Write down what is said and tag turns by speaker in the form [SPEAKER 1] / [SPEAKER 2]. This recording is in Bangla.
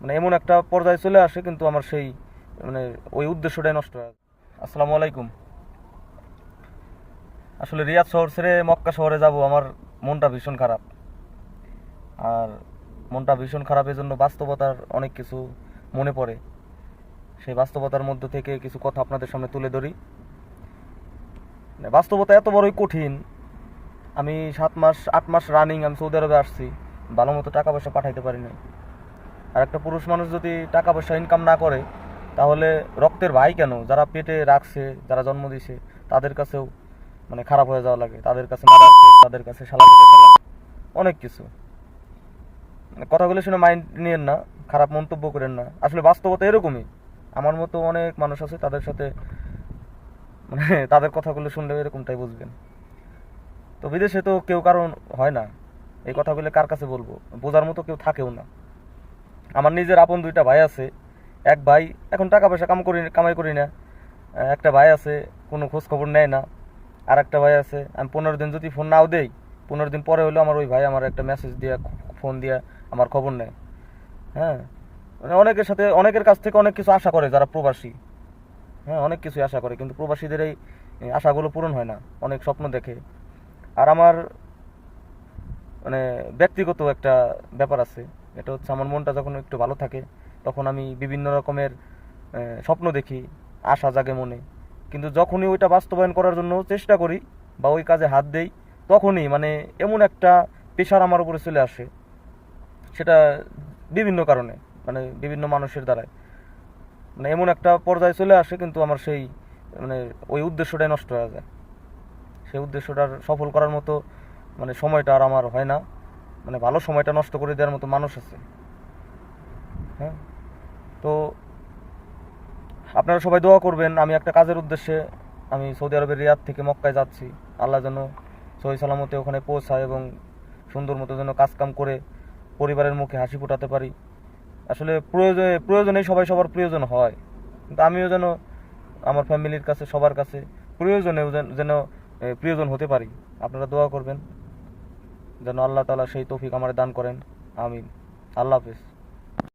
[SPEAKER 1] মানে এমন একটা পর্যায়ে চলে আসে, কিন্তু আমার সেই মানে ওই উদ্দেশ্যটাই নষ্ট হয়। আসসালামু আলাইকুম। আসলে রিয়াদ শহর ছেড়ে মক্কা শহরে যাব, আমার মনটা ভীষণ খারাপ। আর মনটা ভীষণ খারাপ এজন্য বাস্তবতার অনেক কিছু মনে পড়ে। সেই বাস্তবতার মধ্য থেকে কিছু কথা আপনাদের সামনে তুলে ধরি। মানে বাস্তবতা এত বড়ই কঠিন। আমি 7 মাস 8 মাস রানিং আমি সৌদি আরবে আসছি, ভালো মতো টাকা পয়সা পাঠাইতে পারি নাই। আর একটা পুরুষ মানুষ যদি টাকা পয়সা ইনকাম না করে, তাহলে রক্তের ভাই কেন, যারা পেটে রাখছে, যারা জন্ম দিছে, তাদের কাছেও মানে খারাপ হয়ে যাওয়া লাগে, তাদের কাছে মারা, তাদের কাছে শালা পেটে শালা, অনেক কিছু। মানে কথাগুলো শুনে মাইন্ড নিয়েন না, খারাপ মন্তব্য করেন না, আসলে বাস্তবতা এরকমই। আমার মতো অনেক মানুষ আছে, তাদের সাথে মানে তাদের কথাগুলো শুনলে এরকমটাই বুঝবেন। তো বিদেশে তো কেউ কারণ হয় না, এই কথাগুলো কার কাছে বলবো, বোঝার মতো কেউ থাকেও না। আমার নিজের আপন 2টা ভাই আছে। এক ভাই এখন টাকা পয়সা কামাই করি না, একটা ভাই আছে কোনো খোঁজ খবর নেয় না। আর একটা ভাই আছে, আমি 15 দিন যদি ফোন নাও দেই, 15 দিন পরে হলেও আমার ওই ভাই আমার একটা মেসেজ দিয়ে, ফোন দিয়ে আমার খবর নেয়। হ্যাঁ, মানে অনেকের কাছ থেকে অনেক কিছু আশা করে যারা প্রবাসী। হ্যাঁ, অনেক কিছু আশা করে, কিন্তু প্রবাসীদের এই আশাগুলো পূরণ হয় না, অনেক স্বপ্ন দেখে। আর আমার মানে ব্যক্তিগত একটা ব্যাপার আছে। এটা হচ্ছে, আমার মনটা যখন একটু ভালো থাকে, তখন আমি বিভিন্ন রকমের স্বপ্ন দেখি, আশা জাগে মনে। কিন্তু যখনই ওইটা বাস্তবায়ন করার জন্য চেষ্টা করি বা ওই কাজে হাত দেই, তখনই মানে এমন একটা প্রেশার আমার উপরে চলে আসে, সেটা বিভিন্ন কারণে, মানে বিভিন্ন মানুষের দ্বারাই, মানে এমন একটা পর্যায়ে চলে আসে, কিন্তু আমার সেই মানে ওই উদ্দেশ্যটাই নষ্ট হয়ে যায়। সেই উদ্দেশ্যটার সফল করার মতো মানে সময়টা আর আমার হয় না, মানে ভালো সময়টা নষ্ট করে দেওয়ার মতো মানুষ আছে। হ্যাঁ, তো আপনারা সবাই দোয়া করবেন। আমি একটা কাজের উদ্দেশ্যে আমি সৌদি আরবের রিয়াদ থেকে মক্কায় যাচ্ছি। আল্লাহ যেন সহি সালামতে ওখানে পৌঁছায় এবং সুন্দর মতো যেন কাজকাম করে পরিবারের মুখে হাসি ফোটাতে পারি। আসলে প্রয়োজনে সবাই সবার প্রয়োজন হয়, কিন্তু আমিও যেন আমার ফ্যামিলির কাছে, সবার কাছে প্রয়োজনেও যেন প্রিয়জন হতে পারি। আপনারা দোয়া করবেন যেন আল্লাহ তাআলা সেই তৌফিক আমার দান করেন। আমিন। আল্লাহ হাফেজ।